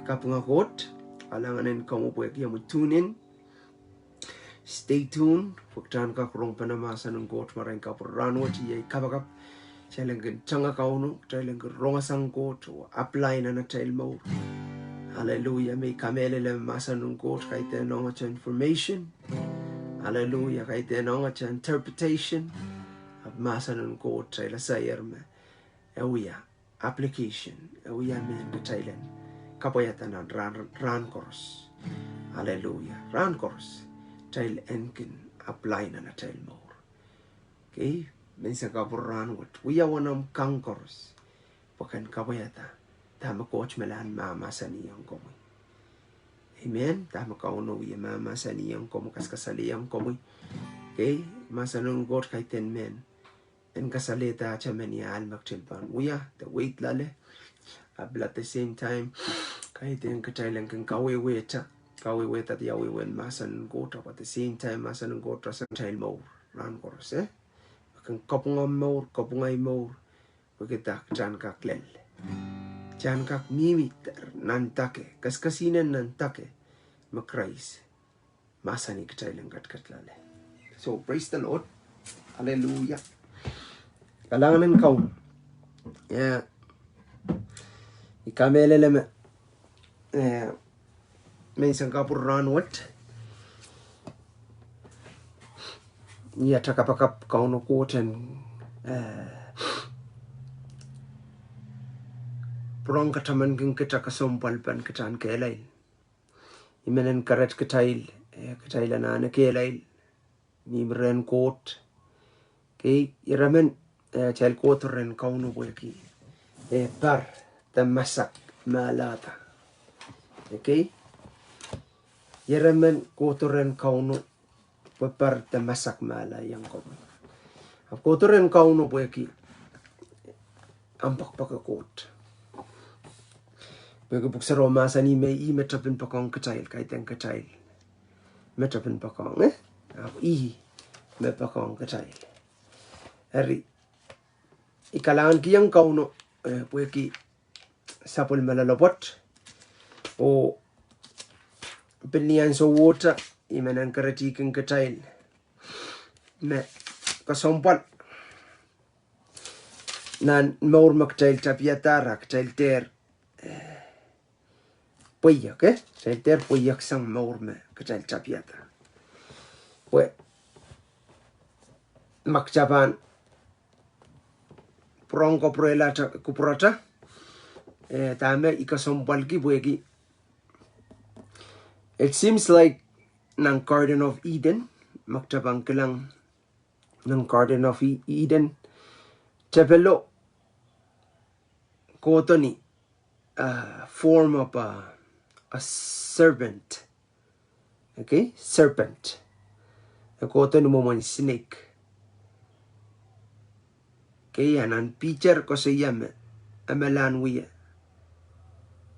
kapungakot. Alanganin Kesemwpwal mo tune in. Stay tuned. Pagtan ka kurong panamasa ng got maring kapuranwat iyay kabakap. Challengin tanga kauno. Challengin rongasang got. Apply na na tail mo. Hallelujah. May kamelele masa ng got. Kahit tinong at information. Hallelujah. Kahit tinong at interpretation. At masa ng got. Chayla sayar me. Ewiya. Application. Ewiya men na chaylan. Kapayatan na ran course. Hallelujah. Ran course. Child enkin apply na na child more. Okay? Minsan kapuran wat. Wiya wanam kankors. Pakan kabayata. Tama coach melan mama sa niyang Komwi. Amen? Tama kauno wiya mama sa niyang Komwi. Kaskasaliyang Komwi. Okay? Masanong God kay 10 men. En kasalita cha men ya almak chilpan. Wiya, the wait lale. At the same time, kay ten kachailan kan kaweweta. Kawiwet at yawiwen masan gota at the same time masan gota sa child mo ran course kan kapungam mo kapungay mo pagkitak chan kaklel chan kak mimit nantake kaskasinan nantake makrais masan ikchailan katkatlale. So praise the Lord. Hallelujah. Kalangan kau ikameleleme Minsan kapuran wat. Ya takapakap kauno koten. Prong kataman king kita Kesemwpwal pan kitan kelail. Imenen karet kitail. Kitailan na kelail. Mimren kot. Kay iramen chal kotoren kauno bolki. Par tamasak malata. Okay? Yeramen kotoren kauno papar tamasak mala yang Komwi. Kotoren kauno bolki ampak pakakot. Bagi buksaro masa ni may metapin pakong kitail kahit ang kitail. Metapin pakong me pakong kitail. Eri ikalangan kiyang kauno bolki sapul malalabot o pilihan sa water imanan karatikan katail me Kesemwpwal nan maur maktail Tapiadahr katail ter puyak katail ter puyak sang maur me katail Tapiadahr pues makjaban prongko proela kuprata tame Kesemwpwal ki buegi. It seems like ng Garden of Eden, magtabang kalang ng Garden of Eden, tabelo koto ni form of a serpent. Okay? Serpent. Koto ni mo snake. Kaya nan picture ko sa yame, amalan wiya.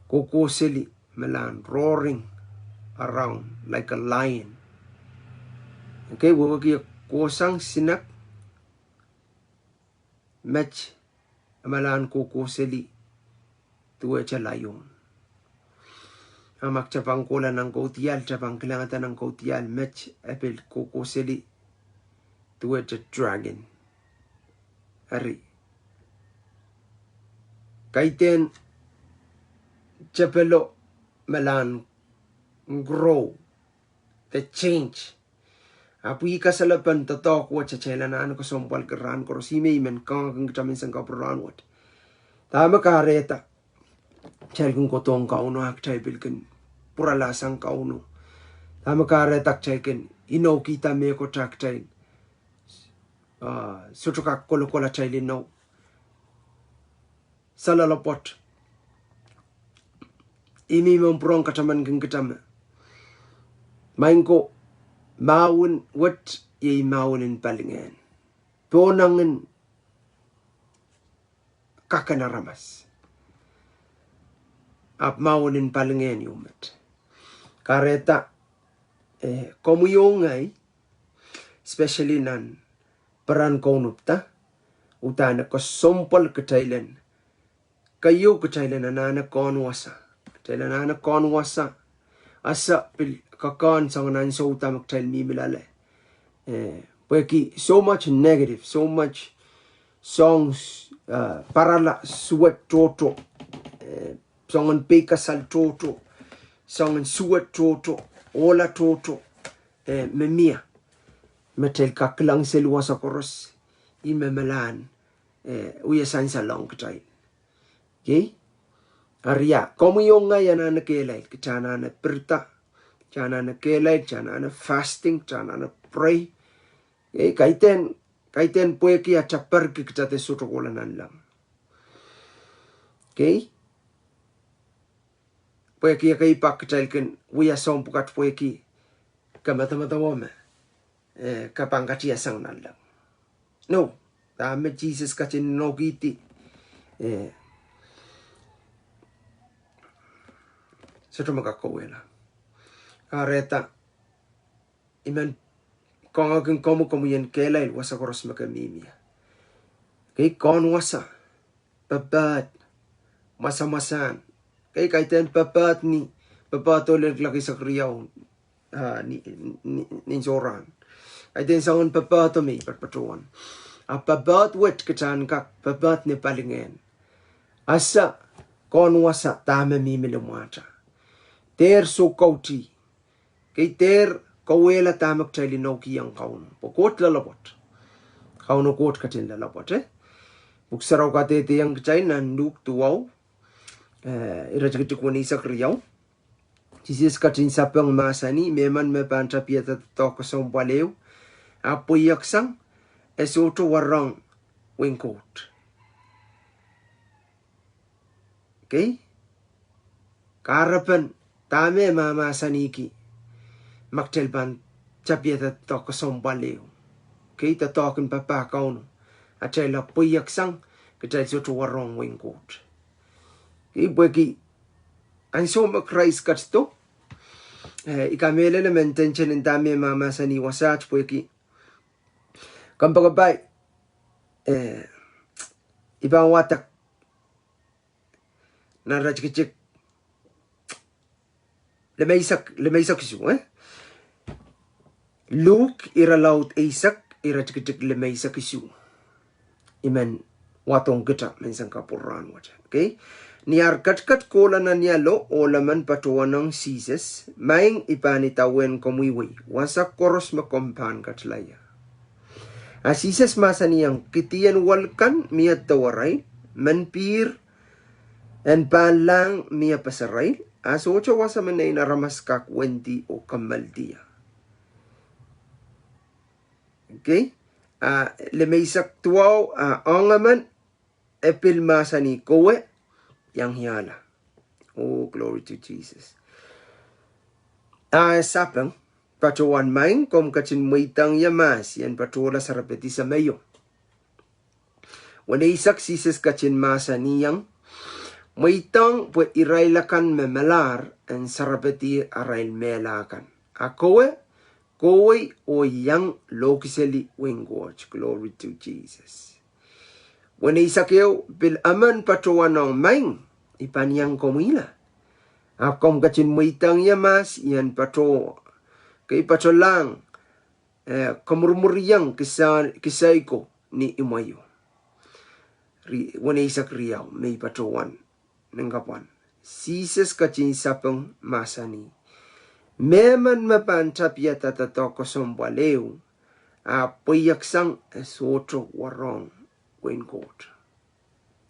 Kukosili, malan, roaring around like a lion. Okay, wawagi kosang sinak match amalan kukosili tuwe cha lion. Amak chapang kola ng kautial, chapang kilangatan ng kautial match apel kukosili tuwe cha dragon. Ari. Kaiten chapelo malan grow the change api kasalapan tatok wat sa chela na Kesemwpwal keran ko si may men kang kitamin sang kapuran wat tama kareta chel kung kotong kauno ak chaibil ken purala sang kauno tama kareta chaiken ino kita me ko tak chain sutuka kolokola chailin no salalapot imi memprong kataman keng kitama Maingko maun wat yay maunin palingan. Ponangin kakanaramas. Ap maunin palingan yumat. Kareta Komwi ngay especially nan peran konupta utana Kesemwpwal ketailan kayo ketailan anana konwasa Tela na kon wasa. Asa pil kakan sang nan so tamak tel mi milale. Pweki so much negative, so much songs parala suat toto. Songan peka sal toto. Songan suat toto. Ola toto. Memia. Metel kaklang seluasa koros. Imemelan. Uya sansa long katai. Okay? Arya, Komwi yung nga yan na kelay. Chana na perta. Chana na kelay. Chana na fasting. Chana na pray. Okay? Kaiten pweki at chapar kikita sutokolanan lang. Okay? Pweki ya kay pakitailkin. Uya som pukat pweki. Kamatamatawame. Kapangkatiya sang nan lang. No. Dame Jesus kachin no kiti. Sito magkakawela. Kareta. Iman kong komu yan kelay wasa koros makamimia. Kay kon wasa. Papat. Masamasan. Kay kaiten papat ni. Papat ulit laki sa kriyaw. Ninsoran. Kaiten sangon papat may patpatuan. Papat wet kachan kak. Papat ni palingen. Asa kon wasa tama mimilumata. Ter so kauti. Kay ter kawela tamak chali no kiyang kaun. Pokot lalabot. Kaun kot katin lalabot Buksaraw katete yang kacay nanduk tuwaw. Irajagiti ko ni sa kriyaw. Jesus katin sapang masani. Meman me Tapiadahr to Kesemwpwal. Apo yaksang. Esoto warang wingkot. Okay? Karapan. Tame mama saniki. Maktelban Tapiadahr to Kesemwpwal. Okay, tatokin papa kauno. At la puyak sang. Kacay soto warong wingkot. Okay, bwagi. Ang so makrais katsto. Ikamele na mentenchen in tame mama sani wasach bwagi. Kampagabay. Ibang watak. Narajkichik. Lemaisak isu, Luke iralaut Isak irajkichik lemaisak isu. Iman watong geta mensang kapuran wacha. Okay? Niar kat kola na nialo olaman patuan ng Jesus. Maing ipanitawen Komwi. Wasak koros makompan katlaya. Jesus masa niyang kitian walkan miat tawaray. Manpir en palang miya pasaray. Asocha wasa manay na ramaskak wendi o kamaldiya. Okay? Lemaisak tuwaw angaman epil masa ni kowe yang hiyala. Oh, glory to Jesus. Sapang patuan main kom kachin muitang yamas yan patula sarapeti sa mayo. Wana isak Jesus kachin masa niyang muitang pwet irailakan memelar en sarapeti arail melakan. Kowe o yang lokiseli wingwatch. Glory to Jesus. Wana isakyo bil aman patuan ng main ipanyang komila. Akom kachin muitang yamas yan pato. Kay patolang kamurmuriyang kisay ko ni imayo. Wana isak riyaw may patuan. Nangkapan. Jesus kachin sapang masani. Meman mapan Tapiadahr to Kesemwpwal. Payaksang esoto warong wingkot.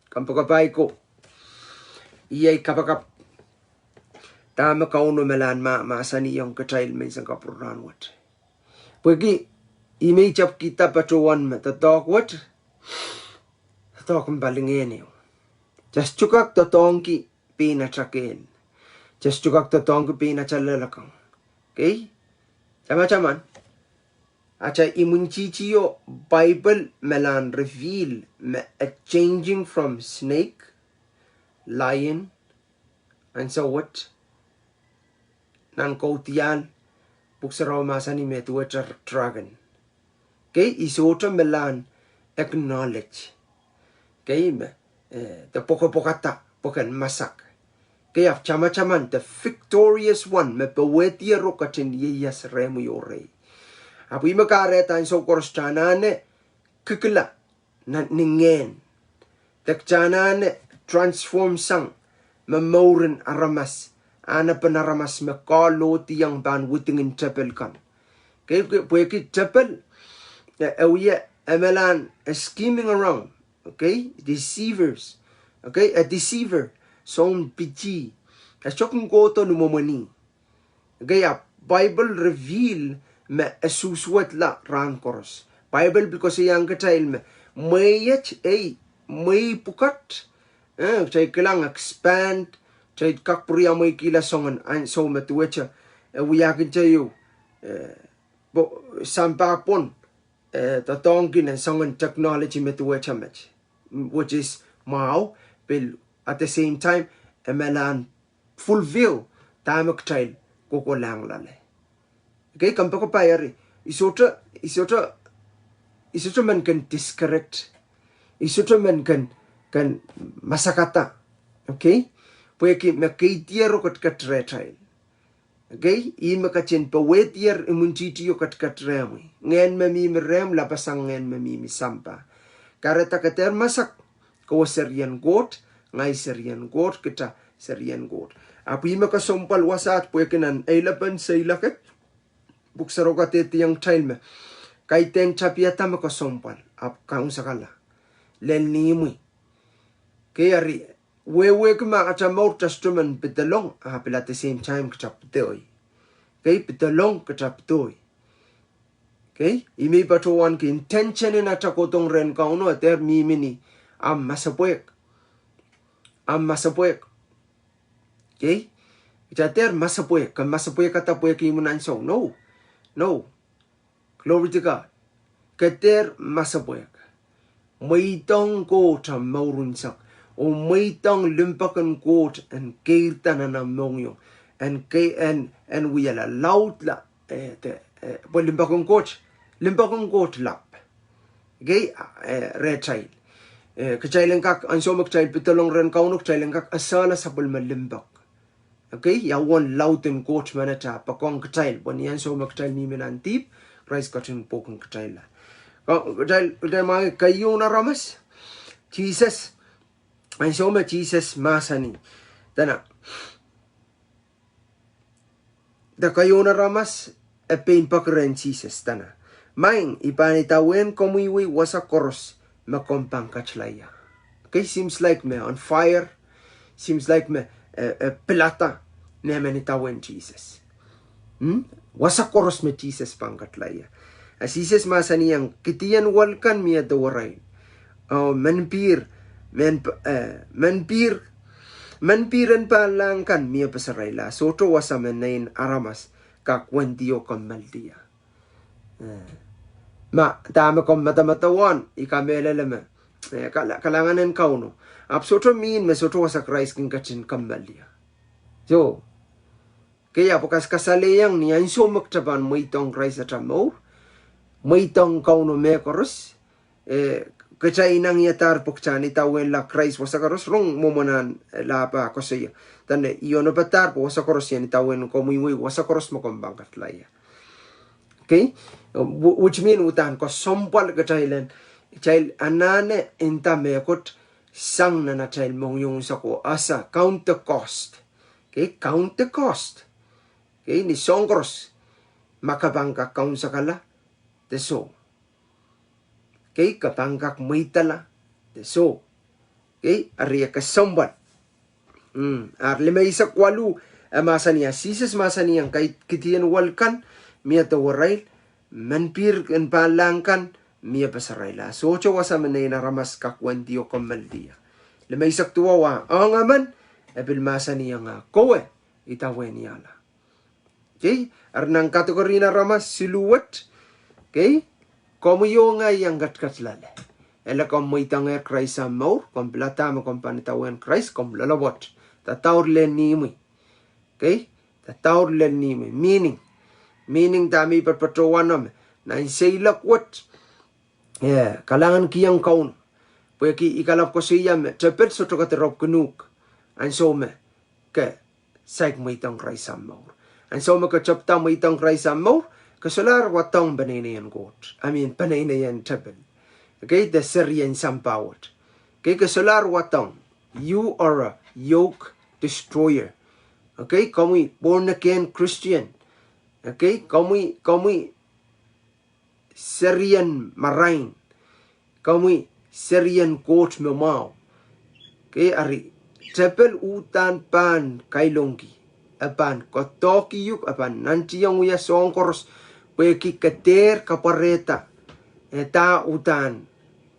Kampagapay ko. Iyay kapakap. Tama kauno melan masani yung katail mensang kapuran wat. Pwagi imay chap kita patuan matatok wat. Tatok balingin yun. Just chukak totongki pinachakin. Just chukak totongki pinachalalakang. Okay? Sama-saman. Acha imunchichiyo Bible melan reveal a changing from snake, lion, and so what? Nan kautian buksaraw masani metuwa dragon. Okay? Isoto melan acknowledge. Okay? The pokopokata pokan masak. Kaya chama-chaman, the victorious one, me peweti rokatin yeyas remu yore. Apo imakareta in so korstanane, kikila, na ningen. Tekjanane, transform sang, memoren aramas, ana penaramas me kalo tiyang ban witingin tepel kan. Kaya pweki tepel, ewiya, emelan, scheming around, okay, deceivers, okay, a deceiver, son pichi, a shocking goto numomani. Gaya, Bible reveal me esuswat la rankoros. Bible because yang katail me, mayet may pukat, chay kilang expand, chay kakpuriya may kila songan, and so metuecha, wiyakin chayo, sampapon, tatongkin and songan technology metuecha mech, which is mau, bill. At the same time, emelan fulfill tamak child koko lang lale. Okay, kampa ko payari. Isotra man kan discorrect. Isotra man kan masakata. Okay? Pweki makaitiero kat katretrail. Okay? I makachin pawetier imunchitiyo kat katremi. Ngayon mamimi rem lapasang ngayon mamimi sampa. Kareta kater masak kawa serian got. Ngai serian got kita serian got. Api makasompal wasat pwekinan eilapan sa ilakit. Buksaroka tiyang child me. Kaiten Tapiadahr makasompal. Ap Kaunsakala. Len nimui. Kaya ri. Wewe kumakachamor tastuman pitalong. Apil at the same time kachaptoy. Okay, pitalong kachaptoy. Okay, imi patuan ki intention na chakotong ren kauno ater mimini am masapwek. Okay? Itater masapwek. Kan masapwek katapwek imunan so. No. Glory to God. Kater masapwek. Maitong ko ta maurunsak. O maitong limpakan ko and kairtan na mongyong. And we are allowed la. Limpakan coach lap. Okay? Red child. Kachailan kak ang somak child pitalong ren kaunok chailan kak asala sa bulmalimbak. Okay, yawan lauten coach manata pakong kachail bon yan somak child ni minantip Christ katin pokong kachaila. Kachail mga kayo na ramas Jesus ang somak Jesus masani. Tana da kayo na ramas pain pakren Jesus tana. Maing ipanitawen Komwi wasa koros makompang kachlaya. Okay, seems like me on fire. Seems like me pelata nemenitawan Jesus. Wasa koros me Jesus pang katlaya. As Jesus masaniyang kitiyan walkan miya dawaray. Manpiran pa lang kan miya pasarayla. Soto wasa menayin aramas kakwendiyo kamaldiya. Tama kom matamatawan ikamelalama kalanganan kauno absoto min mesoto wasa Christ king kachin kambalia so kaya bukas kasaleyang ni anso maktaban maitong Christ at amor maitong kauno mekoros kachay nang yatar pukchani tawen la Christ wasa karos rong momonan lapa kosaya tande iyono batar po wasa koros yan tawen Komwi wasa koros mo kombangkat laya. Okay, which mean utan ko sompal ka child anane inta mekot sang na child mong yung sa ko asa counter cost. Okay, counter cost. Okay, ni songkros makabangka Kaunsakala teso. Okay, kapangkak maitala teso. Okay, ariya ka sombal. Arlima isak walu masaniya Jesus masaniyang kay kitiyan walkan miya tawaray, manpir kan palangkan, miya pasarayla. So, wasa manay na ramas kakwantiyo kamaldiya. Lamay saktuwa ang aman, ebilmasa niya nga, kowe, itawe niyala. Okay? Arnang kategori na ramas, siluwat, okay? Komuyo nga yang gatkatlale. Ela kom mo itang Christ sa maur, kom pilatama kom panitawen Christ, kom lalawat. Tatawr len nimi. Okay? Tatawr len nimi. Meaning dami perpetuanam na insailak wat kalangan kiyang kaun pweki ikalap ko siya me tepet so to katerop kunuk and so me ke saik mo itong Christ amor. And so makachapta mo itong Christ amor, kasolar watong bananayan got. I mean, bananayan tepel. Okay, the Syrian sampawat. Okay, kasolar watong. You are a yoke destroyer. Okay, Komwi, born again Christian. Okay, Komwi, Syrian marine. Komwi, Syrian coach memau. Okay, ari tepel utan pan kailongki. Apan kotoki yuk apan nanti yang uya songkors peki keter kapareta. Eta utan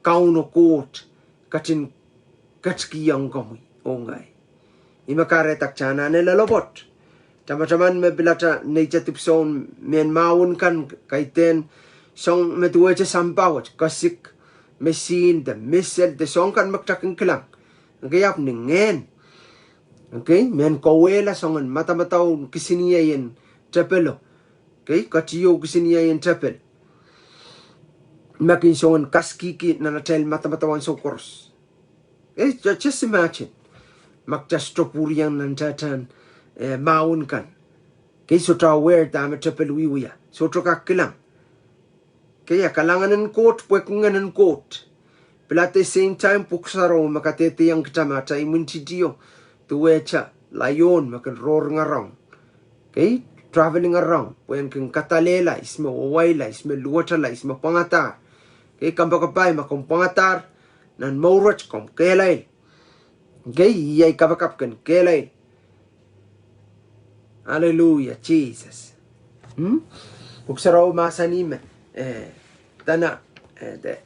kauno coach katin katski yang Komwi. Ongai. Imakaretak chana nila lobot. Tama-taman me bilata nature tipson men maun kan kaiten song metuwaja sampawat kasik mesin the missile the song kan magtaking kilang. Gayap ningen. Okay, men kawela songan mata-mataw kisiniyayin trapelo. Okay, katiyo kisiniyayin trapel. Makin songan kaskiki na natel mata-matawan sokors. Just imagine. Magtastropuriang nantatan maun kan. Kaya sotra aware dami trapelwiwiya. Sotra kakilang. Kaya kalanganan court, pwekunganan court. But at the same time, puksaro makatete yang kitamata imuntidio. Tuwecha, layon, makan roaring around. Okay? Traveling around. Pwen kang katalela, isme wawaila, isme luwatala, isme pangatar. Okay? Kampakapay, makong pangatar. Nan maurach, kom kelay. Okay, yay kabakap kan kelay. Hallelujah, Jesus. Puksaraw masanime. Tana the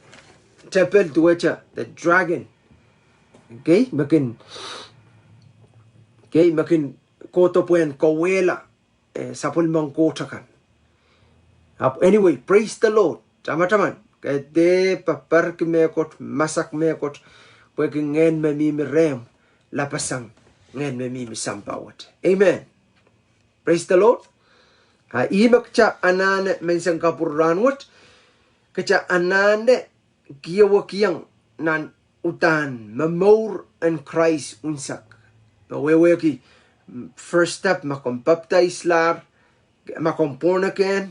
temple tuwecha the dragon. Okay, makin koto puen kawela sapul mang kota kan. Anyway, praise the Lord. Tama-taman. Kaya papar kimekot masak mekot pwedeng ngen memimi rem lapasang ngen memimi sampawat. Amen. Praise the Lord. Imak cha anane mensang kapuranwat kacha anane giyawakyang nan utan mamor and Christ unsak. Mawewe ki first step makom baptize lar makom born again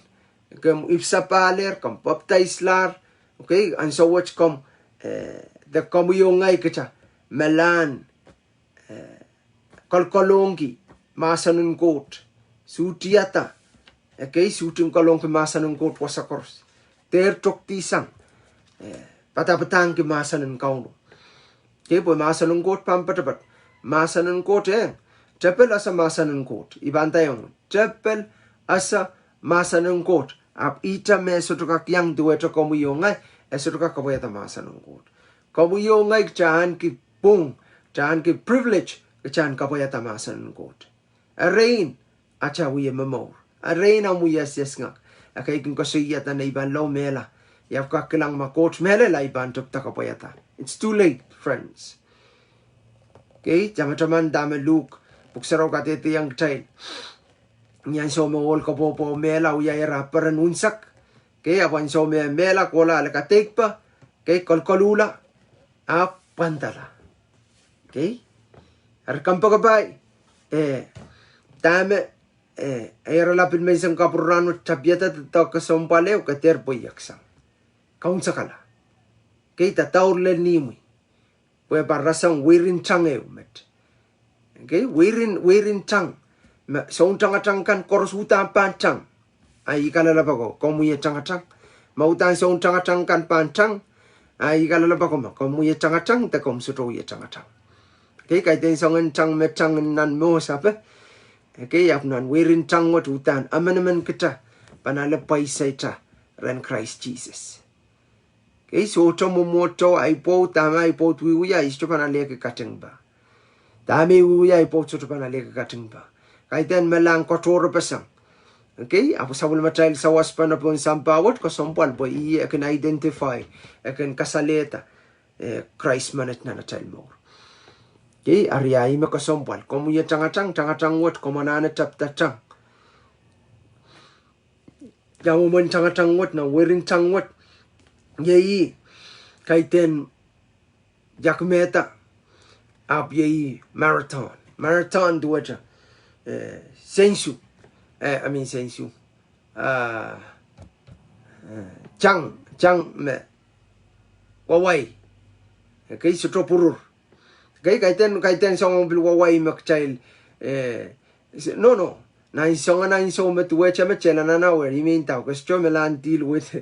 kam ipsapaler kam baptize lar. Okay, and so what's come the Komwi ngay kacha melan kolkolongi masanun kot sutiata. Okay, suting kolong masanun kot wasakors ter tok tisang patapatang ki masanun kauno. Okay, po masanun kot pampatapat masanun kot chapel asa masanun kot ibantayong chapel asa masanun kot ap ita me sotoka kyang dueto Komwi ngay esotoka kabayata masanun kot. Komwi ngay chan ki pung chan ki privilege chan kabayata masanun kot. Arain acha wiye mamor. Arain amuya sesngak. Akay kin kasiyata na iban law mela. Yav kakilang makot mela la iban tuk takapayata. It's too late, friends. Okay, jama-jaman dame Luke. Puksaraw katete yang child. Nyan so mawol ka po mela uyayara paranunsak. Okay, apan so mela kola alakatek pa. Okay, kolkolula. Pantala. Okay? Arkam pagabay. Dame ayara lapit may isang kapurano Tapiadahr tataw Kesemwpwal o katerpo yaksang. Kaunsakala. Okay, tataw lenimi. Pwe barasang wirin chang met. Okay, wirin chang. So chang kan koros utang panchang. Ay ikalala ko Komwi chang. Mautan so chang kan panchang. Ay ikalala ko Komwi chang ta kom suto ye chang. Okay, kay den songan chang met chang nan mo sape. Okay, apnan wirin chang wat utan amanaman kita panalapay sa ita ran Christ Jesus. Okay, so tomo moto ay po tama ay po tuwiya isto panaleke kating ba. Dami wiya ay po to panaleke kating ba. Kay den melang kotoro pasang. Okay, apo sa wala matayil sa waspan na po sampawat Kesemwpwal po can identify can kasaleta Christ manet na natayil mo. Okay, ariay me Kesemwpwal. Komwi chang wat komanana chapta chang. Jamuman chang wat na wirin chang wat. Yei kaiten jakmeta ap yei marathon marathon duacha sensu I mean sensu chang me wawai kai sutro purur kai ten song bil wawai mak child no nine song nine so me duacha me chela na where you mean tau cause chomelan deal with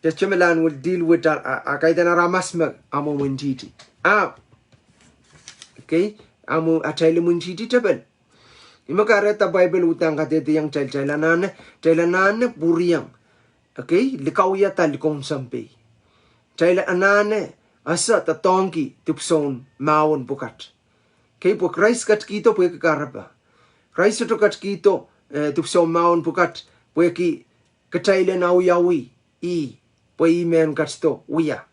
just chomelan will deal with kai ten ramas me amo wintiti okay amo atay wintiti taben imakareta Bible utang katete yang chailanane puriang okay likaw yata likong sampe chaila anane asa tatongki tupson mawon bukat okay po Christ kat kito po karapa Christ to kat kito tupson mawon bukat po ki kachaila na uyawi po men katsto uya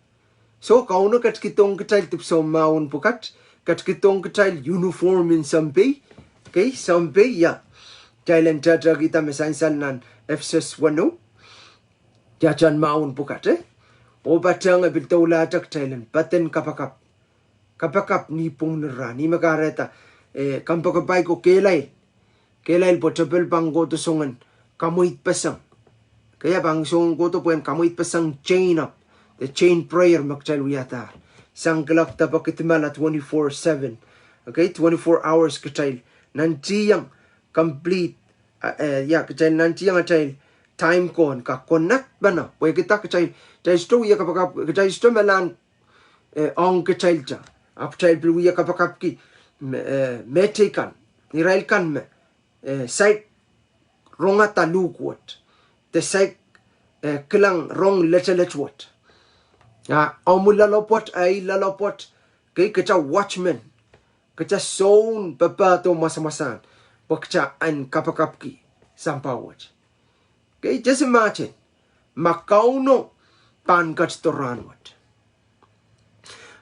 so kauno kat kitong kachail tupson mawon bukat kat kitong kachail uniform in sampe okay, sampai ya. Jalan jaja kita mesansal nan Efesus 1. Jajan maun pukat O batang abil taula jak jalan paten kapakap. Kapakap ni pung nera ni makareta kampakapai ko kelai. Kelai po chapel bang go to songan kamuit pasang. Kaya bang song go to puen kamuit pasang chain up. The chain prayer makchal wiyata. Sangkalak tapakitmala 24/7. Okay, 24 hours kachal. Nanti yang complete kecil nanti yang kecil time kon ka connect bana boleh kita kecil sto ya kapakap kecil sto melan ong kecil ja ap kecil belu ya kapakap ki metekan nirailkan me sai ronga talu kuat te sai kelang rong lechelechwat omula lopot ai lalopot kai kecil watchman Kaca sound papa to masa-masa bakca an kapakapki sampawat. Okay, just imagine makauno pangkat storanwat.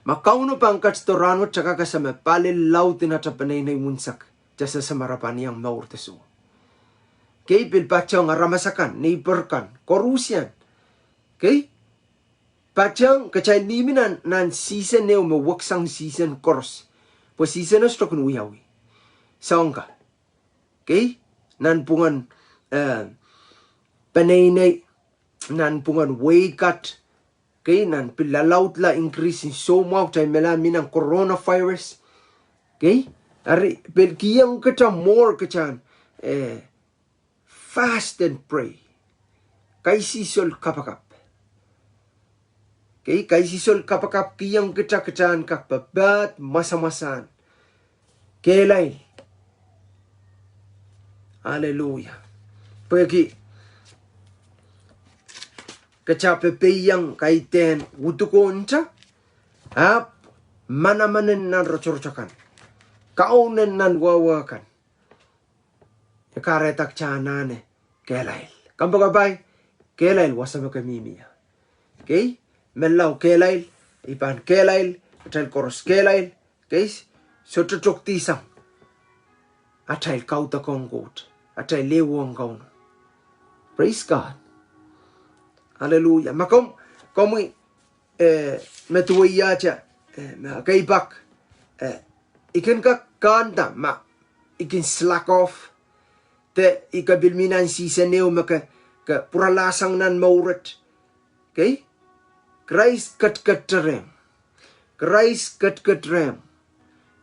Makauno pangkat storanwat caka kasama palil lautin at panay na munsak jasa samarapan yang maur tesu. Okay, pilpachang ramasakan, neighborkan, korusian. Okay, pachang kacay liminan nan season neo mawaksang season course. Posisi na stok nuyawi. Sangka. Okay? Nan pungan panay nan pungan way cut. Okay? Nan pilalaut la increase in so much ay melamin ang coronavirus. Okay? Ari belkiyang kacha more kachan fast and pray. Kay sisol kapakap. Okay, kay sisol kapakap kiyang kacang kakpabat masa-masan. Kelay. Hallelujah. Pergi. Kacapepeyang kay ten utukoncha. Mana-manan nan rocor-rocakan. Kaunan nan wawakan. Karetak chanane. Kelay. Kampagabay. Kelay wasama kamimiya. Okay? Melau kelail, ipan kelail, atal koros kelail, guys, so tutok tisang. Atal kau ta kongkot, atal lewong kau. Praise God. Hallelujah. Makom, Komwi, metuwiya cha, kay bak, ikin ka kanda, ikin slack off, te ikabilminan siseneo maka puralasang nan mauret, okay? Christ kat rem. Christ kat rem.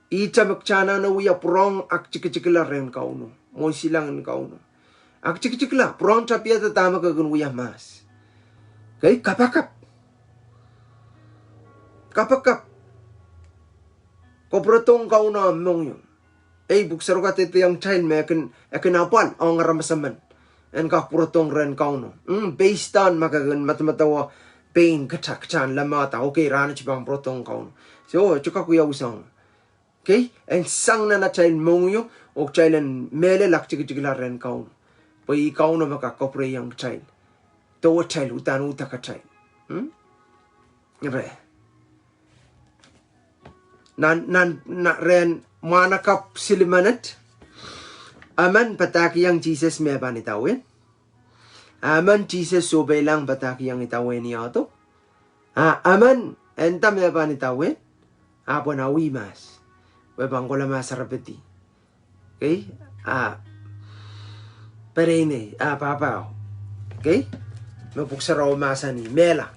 Ita makchana na uya prong ak chikikila rem kauno. Mo silangan kauno. Ak chikikila prong Tapiadahr tama kagun uya mas. Kay kapakap. Kapakap. Koprotong kauno among yun. Buksaro ka tete yang chain me akin apal ang ramasaman. En kaprotong ren kauno. Based on makagun matamatawa pain kacang lamata okay rana cibang protong kaun so cuka kuya usang okay and sang na child mongyo o child and mele lak chigla ren kaun pai kaun na maka kopre yang child to child utan uta ka child re nan ren manakap silimanat aman pataki yang Jesus me bani tawin Aman Jesus sobay lang bataki yang itawin niya to. Aman entam ya ba nitawin? Apo na wimas. we bangkola masarapeti. Okay? Perene, papao. Okay? Mapuksaraw masani, mela.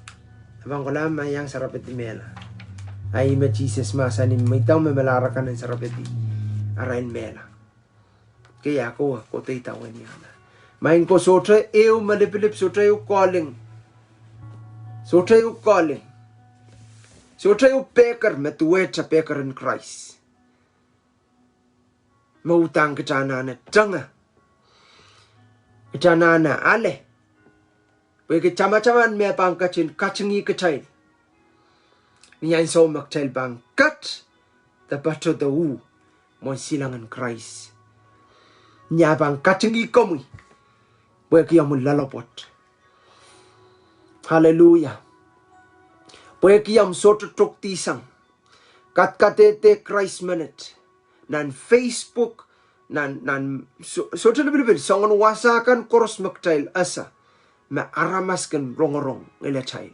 Bangkola mayang sarapeti mela. Ay ma Jesus masani, may tao memelarakan ng sarapeti. Arain mela. Kaya ako tayo tawan niya na. Main ko sotre, malipilip, sotre yung calling. Sotre yung calling. Sotre yung peker, matuwet sa peker in Christ. Mautang kacana na tanga. Kacana na ale. Pwede chama-chaman may pangkachin, kachangi kachay. Niyan so magchal bang kat. Tapato da u. Mon silangan Christ. Niya bang kachangi Komwi. Pwede kaya mo lalapot. Hallelujah. Pwede kaya mo soto tok tisang. Kat-katete Christ minute. Nan Facebook. Soto na bilibid. Songon wasakan koros magtail asa. Maaramaskan rong-rong ila child.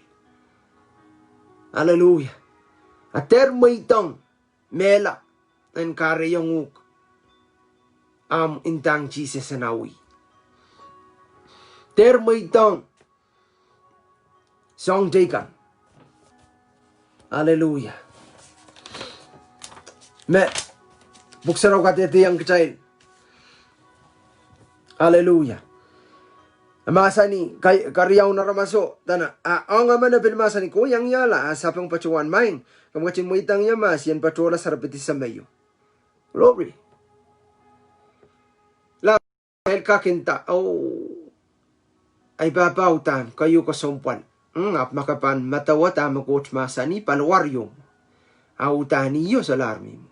Hallelujah. Ater mo itong mela. Ang kare yung intang Jesus anawi. Ter mo itong song jagan. Hallelujah. Buksaraw ka tete yung child. Hallelujah. Masani karyaw na ramaso tana ang ama na bilmasani ko yang yala sapang pacuan main kamacin mo itang yamas yan patola sarapiti sa mayo. Glory. La el kakinta ay babautan kayo Kesemwpwal. Ap makapan matawat amakot masani palwaryo. Autani yo sa larmi mo.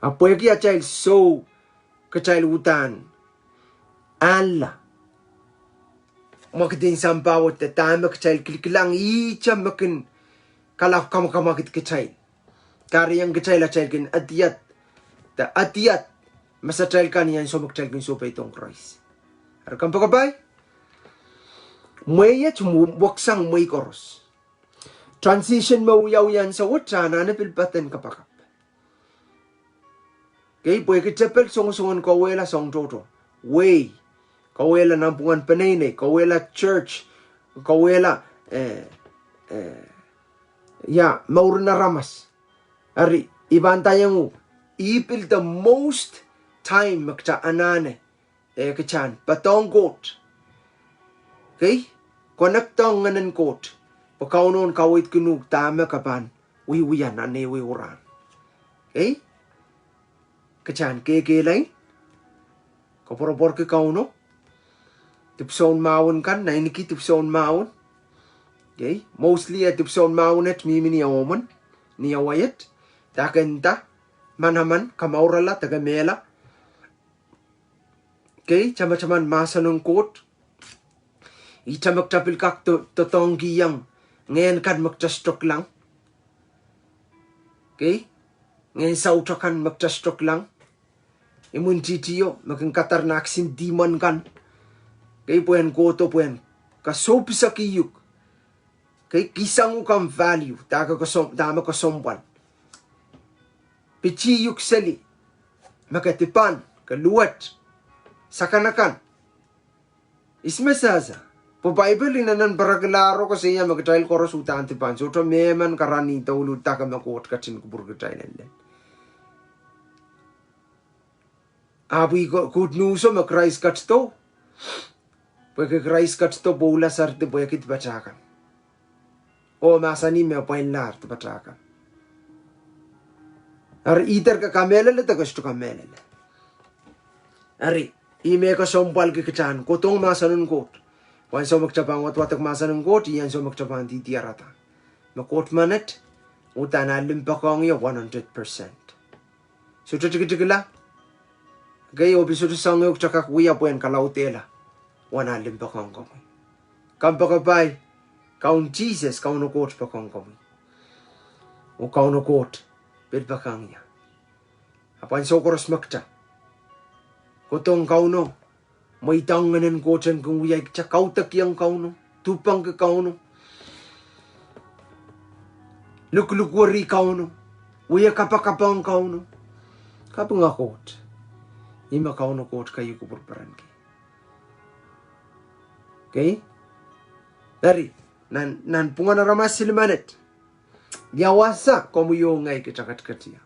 Apoy kaya child so kachild utan. Allah. Makdin sampawat ta tamak child kliklang icha makin kalau kamakit kecil. Kari yang kecil lah child kin atiyat. Ta atiyat masa child kan yan so child kin so pa itong Christ. Arkam pagabay. Maya waksang may koros. Transition mauyaw yan sa wachana na pilpatan kapakap. Okay, pwede kecapel song-songon kawela song toto. Way. Kawela nampungan panene, kawela church, kawela maur na ramas. Ari, ibantaya mo, ipil the most time magta anane, kachan, patong coat. Okay? Konaktong nganan coat. Pakaunon kawit kunug tama kapan, wiwiyan anewi uran. Okay? Kachan, kekelain, kaporapor ke kauno, tipson maun kan, na iniki tipson maun. Okay? Mostly tipson maun at mimi ni awoman, ni awayat. Takenta, manaman, kamaurala, tagamela. Okay? Chama-chaman masa ng kot. Ita magtapil kak totong giyang. Ngayon kan magtastok lang. Okay? Ngayon sa utakan magtastok lang. Imun titiyo, magkangkatar na aksin dimon kan. Kay puyan koto puyan kasopi sa kiyuk. Kay kisang ukang value dama Kesemwpwal. Pichiyuk sali makatipan kaluwat sakanakan. Ismesaza po Bible inanan baraglaro kasi yan magtail koros utaan tipan. So to meman karani taulut taka makot kacin kubur gatail len. Abi good news o Christ katsto. Pwede Christ katsto bola sarte pwede kit bacakan. O masani me pain lar te bacakan. Ar iter ka kamelele te gusto kamelele. Ari ime Kesemwpwal ke kacan kotong masanun kot. Wan so magcapang watwatak masanun kot iyan so magcapang titiarata. Makot manet utana limpakong ya 100%. So titigila. Gaya obiso sang yok cakak wiya puen kalautela. Wana limpakong kami. Kampakabay kaun Jesus kaun kot pakong kami. O kaun kot bedbakang niya. Apan so koros makta. Kotong kauno. May tanganan kocan kung wiya kautak yang kauno. Tupang ke kauno. Luk-lukwari kauno. Uya kapang kauno. Kapang akot. Ima kauno kot kayu kupurparan ki. Okay? Dari nan pungan ramas silmanet. Yawasa komuyo ngai kecakat ketia.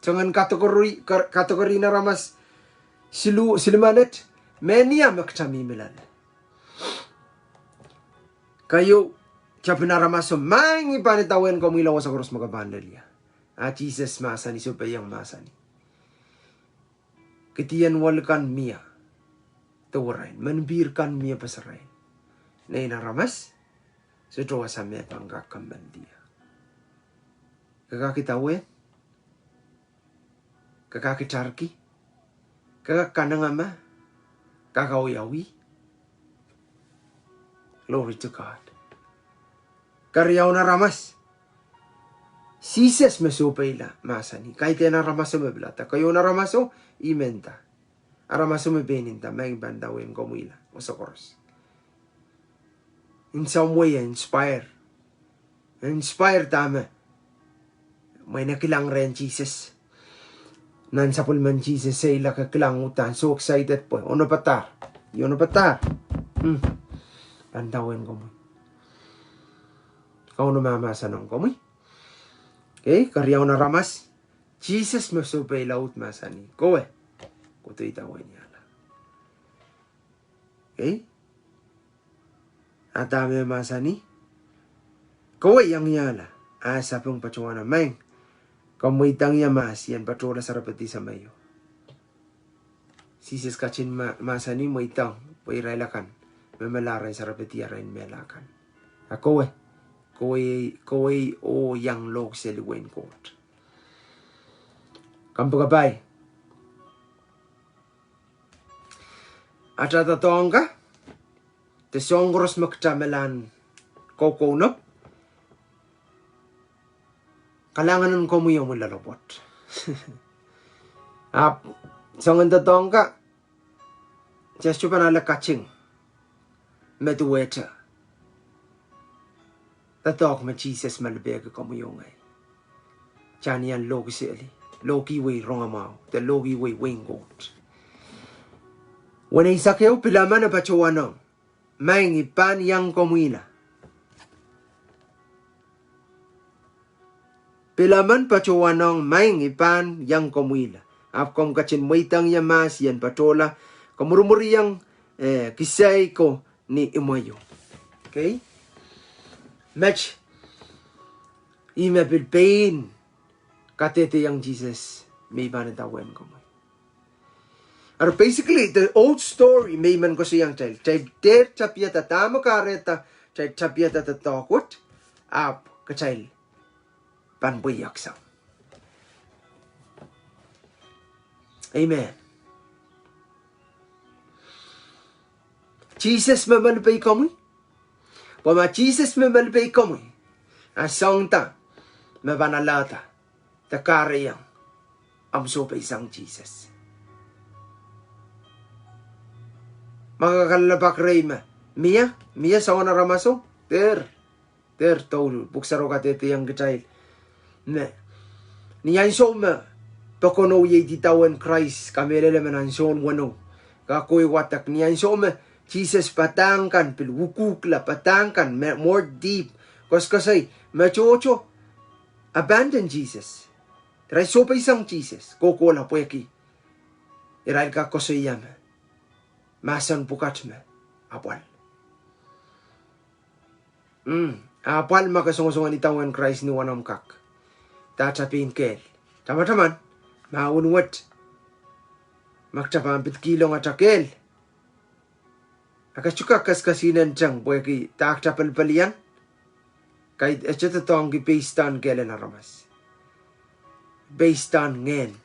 Jangan kategori na ramas silmanet menia maktami milan. Kayo kapina ramaso mangi panitawen komila wasa koros magabandelia. Jesus masani supaya yang masani. Ketian walkan mia. Tawarain menbirkan mia pasarain. Naina ramas sedoa sampai panggakam dia. Kakak kita kakak carki, kakak kanangama, kakak oyawi. Glory to God. Karyaw na ramas. Sises mesupayla masani. Kahit na ramaso meblata. Kayo na ramaso, imenta. Aramaso mebeninta, may bandawin komwila. O sa koros. In some way, inspire. Inspire tama. May nakilang rin Jesus. Nansapul man Jesus sa ila kakilang utan. So excited po. Ono patar. Yono patar. Bandawin ko mo. Kau no mamasa nong ko mo. Okay, karyaw na ramas. Jesus masupay laut masani. Kowe. Kuto itawin niya. Okay? Atame masani. Kowe yang yala. Asa pong pacuan na maing. Kamuitang yamas yan patrola sa rapati sa mayo. Jesus kachin masani mo itang. Pairailakan. Memelaray sa rapati arain melakan. Kowe o yang log sa liwen court. Kampagabay. At tatong ka, tesongros magtamelan kokonop, kalangan ng komuyo mo lalabot. Songan tatong ka, just chupan ala kaching, medueta. Tatok ma Jesus malbega komuyo ngay. Chani yan logi sili. Logi way rongamao. The logi way wingot. When ay sakyaw pilaman na pachuanong. May ngipan yang komwila. Pilaman pachuanong may ngipan yang komwila. Apkom kachin muitang yamas yan patola. Kamurumuri yang kisay ko ni imayo. Okay? Match. Ima pilpain. Katete yang Jesus. May banatawen ko mo. Or basically, the old story may man ko siyang child. Child der tapiata tama kareta. Child tapiata tatakot. Kachild. Panbuyak sang. Amen. Jesus mamalpay ko mo. Pama Jesus memalpay komoy. Asang ta. Mabanalata. Takarayang. Amsopay sang Jesus. Makakalabak ray ma. Mia sa na ramaso. Ter tol. Buksaro ka tete yang gachayil. Ne. Niyan so ma. Pakono ye ditawan Christ. Kamelele mananson wano. Kakoy watak. Niyan so ma. Jesus patangkan pilwukukla patangkan more deep kasi machocho abandon Jesus. Try sopa isang Jesus kokola pueki. Iral ka kosoyam. Masan pukat me apal. Apal makasongongan itawan Christ ni wanam kak. Tatapin kel. Tama-taman maunwat. Magtapampit kilong atakel. Akachuka kaskasinan jang boy ki takta palpalian kay achata tong ki based on kailan ramas based on ngen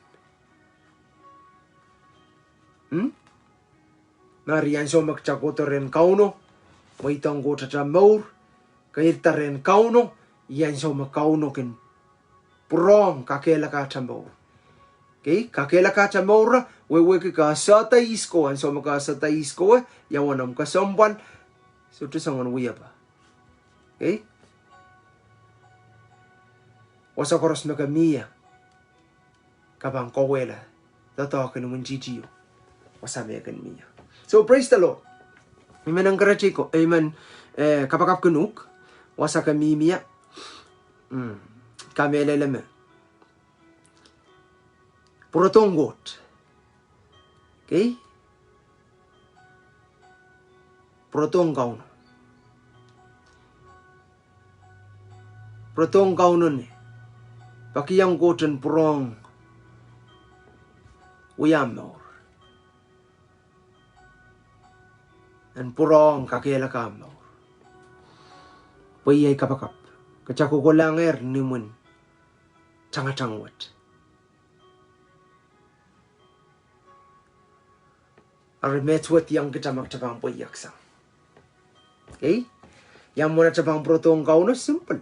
nariyan so magchakoto ren kauno may tong go tata maur kay taren kauno yan so makauno kin purong kakela ka chambo. Okay, kakela ka chamora wewe ka sata isko an so maka sata isko yawanam ka somban so to sangon wiya ba. Okay, wasa koros maka mia kabang kowela Doadoahk namun GGU wasame kan miya. So praise the Lord. Amen ang karachi ko. Amen. Kapakap kunuk wasa kami miya. Kami eleleme. Protonggot. Okay? Protong kaunon ni. Pakiyang goten prong uyamor. And purong kakela kamor. Puyay kapakap. Kachako ko langer ni mun. Changatangwat. Arimetwat yang kita magtabang puyaksang. Okay? Yang muna tabang protong kauno simple.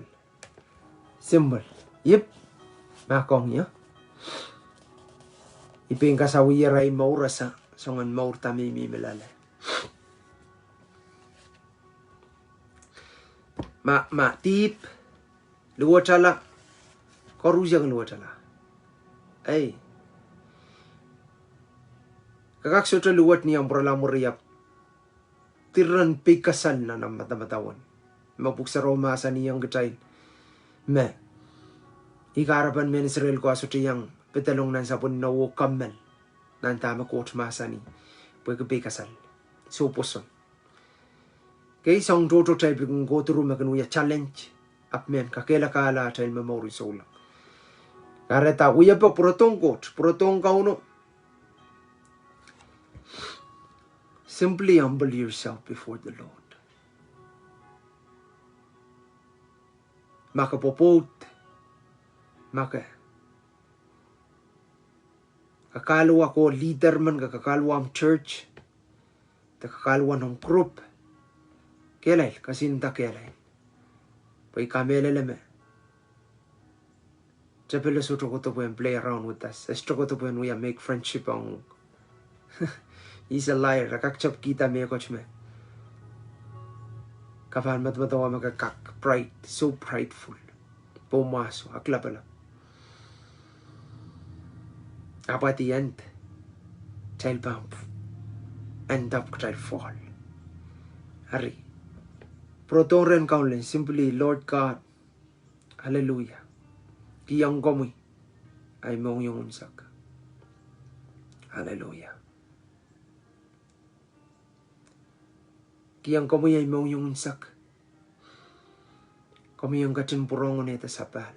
Simple. Yep. Makong ya. Iping kasawiyaray maurasa. Songan maur tamimi melala. Ma tip. Luwa chala. Korujang luwa chala. Ay. Kakak sutra luwat niyang pralamuriap. Tiran pikasan na ng matamatawan. Mapuksa Roma sa niyang gatain. Me. Ikarapan men Israel ko aso tiyang petalong nan sapon na wo kamel. Nan tama ko masa ni. Pwede pikasan. Suposon. Kaya isang toto tayo kung go to room maganuya challenge. Up men kakela kala tayo memory solang. Kareta uya pa protong coach. Protong kauno. Simply humble yourself before the Lord. Makapopot. Kakalwa ko leader man, kakalwa ang church. Kakalwa ng group. Kelay, kasinta kelay. Pwede kameleleme. Chapelo suto ko to po and play around with us. Estro ko to po and we make friendship ang He's a liar. Rakakchap kita me coach me. Kapan matmatawa magakak. Pride. So prideful. Pumaso. Akla pala. Apa at the end. Child bump. End up child fall. Hari. Protoren kaulin. Simply Lord God. Hallelujah. Kiyang Komwi. Ay mong yung unsak. Hallelujah. Kiyang Komwi ay mong yung unsak. Kami yung kachinpurongon ito sa pal.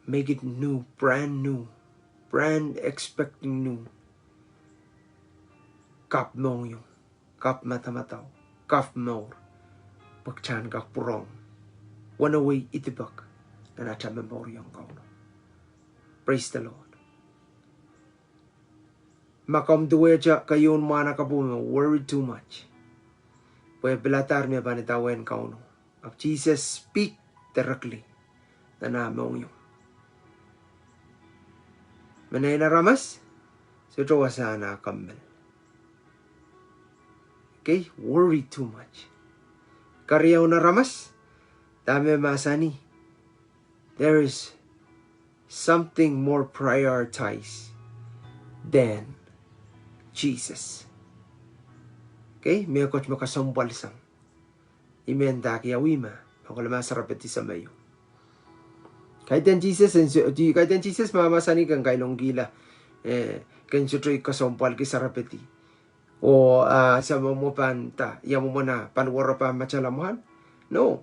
Make it new, brand expecting new. Kap mong yung, kap matamataw, kap more. Pagchan kak purong. One away itibak na nata memoryong kauno. Praise the Lord. Makam duweja kayon mana kabuno worried too much. Pwede belatar niya ba nitawen kauno. Of Jesus speak directly. Na namong yung. Manay na ramas. So ito wasana kambal. Okay? Worry too much. Karyaw na ramas. Dami masani. There is something more prioritized than Jesus. Okay? May coach makasumpal sang. Imenda kaya wima. Pagkalama sarapeti sa mayo. Kahit yan Jesus, mamasani kang kailong gila. Kan sutroy kasumpal ki sarapeti. O sa mamupanta, yamu mo na panwara pa machalamuhan? No.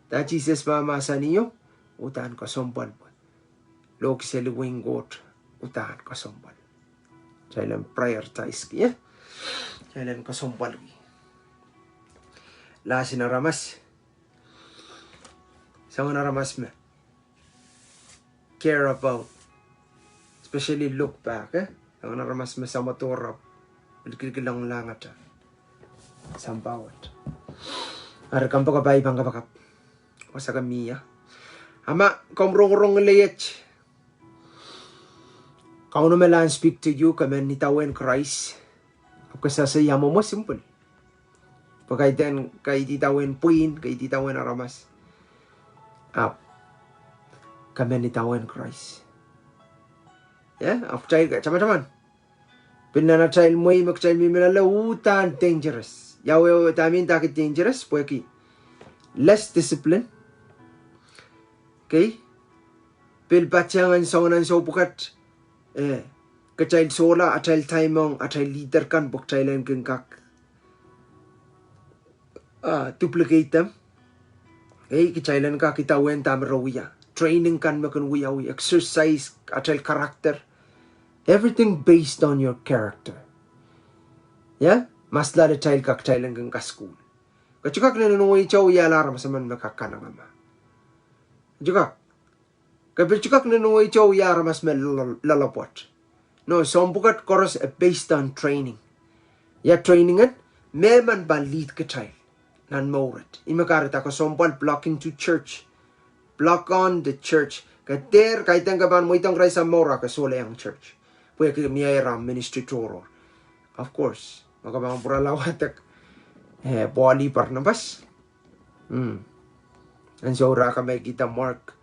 Da Jesus mamasani yo, utaan kasumpal po. Log sa luwing got, utaan kasumpal. Kailan prioritize kaya. Kailan kasumpal ki. Lasin na ramas. Sa mga naramas mo. Care about. Especially look back. Sa mga naramas mo sa maturap. Bilkilang langat. Sampawat. Arakam pa kabay pang kapakap. O sa kamiya. Ama, kumrong-rong layet. Kung ano melan speak to you, kami nitawen Christ. Kasasayamo mo, simple. Pagkaitan, kay titawen puin, kay titawen aramas. Kami nitawen Christ. Ya, af child ka teman-teman. Pinana child mo mak child mi mila utan dangerous. Yawe tamin takit dangerous poeki. Less discipline. Okay? Pil bachangan songan so bukat ka child sola a child timong a child leader kan bok child en kak duplicate them. Okay, ka child en ka kita wen tam rawiya. Training kan makan wiyawi, exercise a child character. Everything based on your character. Yeah? Masla de child kak child en ka school. Kachukak na nuwi chow ya alarm sa man makakana mama. Jukak. Kapilchukak na nuwi chow ya ramas me lalapot. No, sombukat koros based on training. Ya training it, meman ba lead ka child. Nan morat. Imakarita ko sombal block into church. Block on the church. Kater kaitang kaban mo itong raisa mora ka sole ang church. Puya ka miyayram ministry toro. Of course. Magabang pura lawatak. Bali Barnabas. And so raka may kita Mark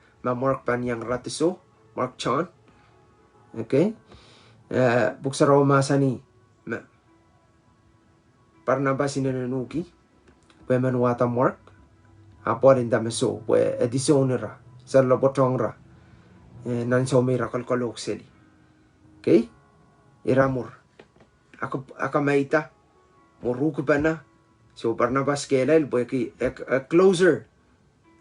pan yang ratiso. Mark Chan. Okay. Buksa Roma sani. Barnabas inanunuki. Weman wata Mark. Apo rin damaso. We edisonera. Sa labotongra. Nanso may rakal kalok sili. Okay. Iramur. Aka maita. Moruko pa na. So Barnabas kelel boyki closer.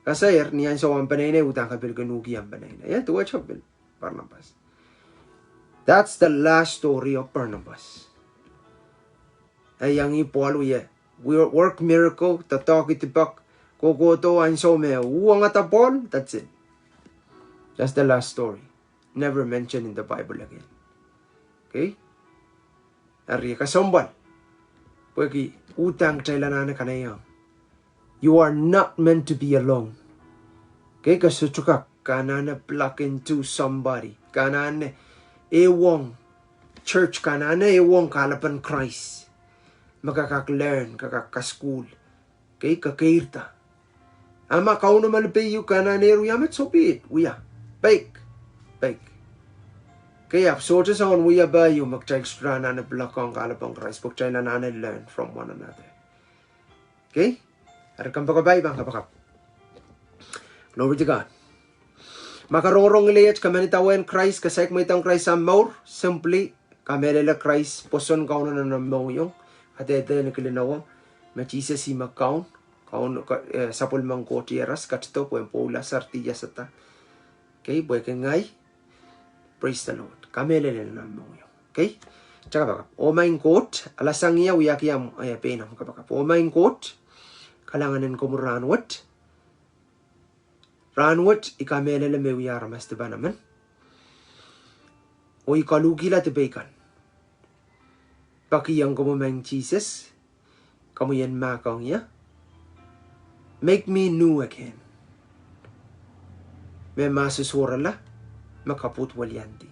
Kasayar niyan so ang panay utang kapil kanugi ang panay. Yeah, to watch up Barnabas. That's the last story of Barnabas. Ayang ipolo ye. Work miracle, tatok itibak, kokoto and so me uang atapol, that's it. That's the last story. Never mentioned in the Bible again. Okay? Ari kasombal. Pweki utang chailanana kanayang. You are not meant to be alone. Okay, kasuchukak kanana plug into somebody. Kanana ewong church kanana ewong kalapan Christ. Makakak-learn, kakak-school. Okay, kakairta. Ama kau naman payo kanana yamat so be it. Uya, bake. Kaya sorta sa on uya ba yung magchaikstra na blakong kalapang Christ. Pagchay na learn from one another. Okay? Arakang pagkabay bang kapakap. Glory to God. Makarorong ilayat kamanitawen Christ kasayk mo itang Christ sa more. Simply, kamelela Christ poson kauna na namang yung. At ito na kilinawa. Machisa si makaun. Kaun sapul mang kotieras. Katito po yung pula sartiya sata. Okay? Buhay kangay. Praise the Lord. Kamelela na namang yung. Okay? Tsaka baka. O main court. Alasang iya uyakiyam. Ay penam kapaka. O main court. Kalanganin ko mo ranwat. Ranwat, ikamelele me uyaramas diba naman? O ikalugila tibekan. Pakiyang ko mo mang Jesus. Kamu yan makang ya. Make me new again. May masusura la. Makaputwal yanti.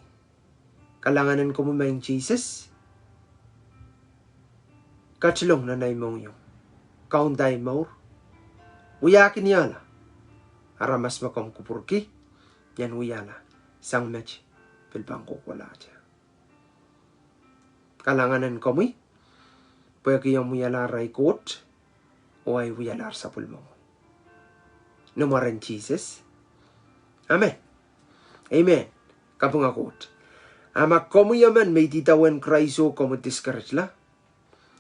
Kalanganin ko mo mang Jesus. Kachlong na naimong yung. Kaunday maur. Uyakin yala. Aramas makam kupurki. Yan uyala. Sang mech. Pilbangkok wala siya. Kalanganan komi. Pwede yung uyala ray court. O ay uyala sa pulmong. Numaran Jesus. Amen. Amen. Kapung akot. Ama komi yaman may titawan Christo komo discourage la.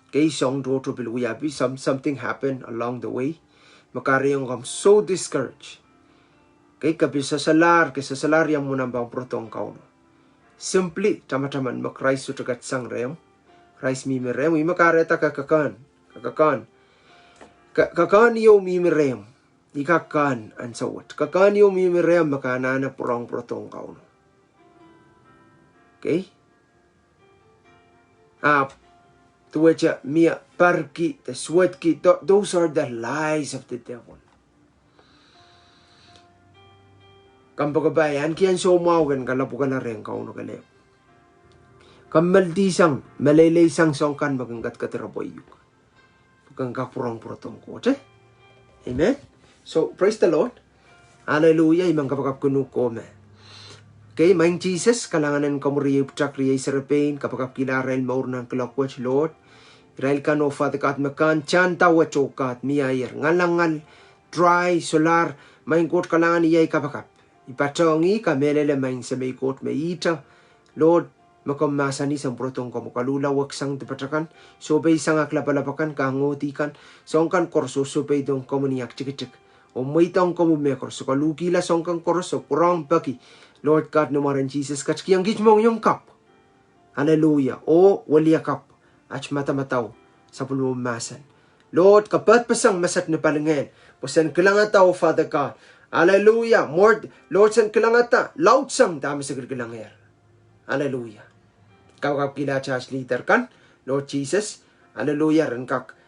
Okay, song to biluyabi, something happened along the way. Makariyong kam so discouraged. Okay, kasasalar yang munang bang protong kauno. Simply, tama-taman makrais so tagat sang reyong. Christ mimi reyong, imakareta kakakan. Kakan iyo mimi reyong. Ikakan ang sawat. Kakan iyo mimi reyong makanana purang protong kauno. Okay? Tuwacha mia parki, the sweatki, those are the lies of the devil. Kampagabayan, kiyan so mawagan kalapukan na rin kauno kaleo. Kamaldisang, malalaysang songkan maganggat katiraboyuk. Magangkapurang protong kote. Amen? So, praise the Lord. Hallelujah, imang kapakap kuno kome. Okay, main Jesus, kalanganan kamuriya putrak riya sarapain, kapag kila Rael maur ng kalakwach, Lord. Rael ka no, Father God, makan, chan tawa chokat, miyayir, ngalangal, dry, solar, main kot kalangan iyay kapakap. Ipatongi, kamelele main sa may kot may ita. Lord, makamasa ni sa protong kamukalula, waksang tipatrakan, sobay sang aklapalapakan, kangotikan, songkan korso, sobay dong komuniak chikicik. O may tong komumekor, so kalukila songkan korso, kurang paki. Lord God, numaran Jesus, katskiyang gitmong yung kap. Hallelujah. O waliya kap. At mata-mataw sa pulumasan. Lord, kapat pasang masat na palingin. Pasan kilangata, O Father God. Hallelujah. Lord, san kilangata. Loud sang dami sa kilangir. Hallelujah. Kawakap kila church leader kan. Lord Jesus. Hallelujah. Ran kak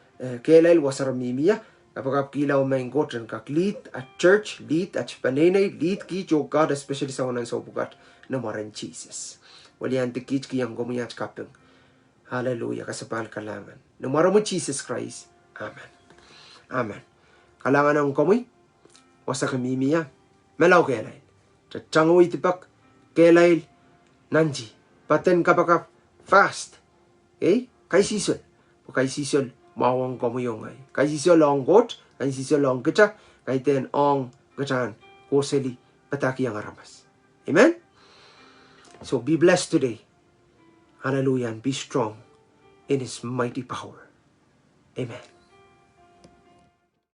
kelail wasaramimiya. Kapag kilaw may ngotran kak lead at church, lead at panenay, lead ki jo God, especially sa unang sobugat na maran Jesus. Walihan tikit ki ang gumiyat kapeng. Hallelujah, kasapal kalangan. Namara mo Jesus Christ. Amen. Amen. Kalangan ng Komwi, wasa kamimiya, melaw kelail. Tatsango itipak, kelail, nanji. Paten kapakap, fast. Okay? Kay sisol. Kay sisol. Mawang komuyong ay. Kay sisyo long got, kay sisyo long kita, kay ten ong gatan, koseli, pataki ang aramas. Amen? So be blessed today. Hallelujah, and be strong in His mighty power. Amen.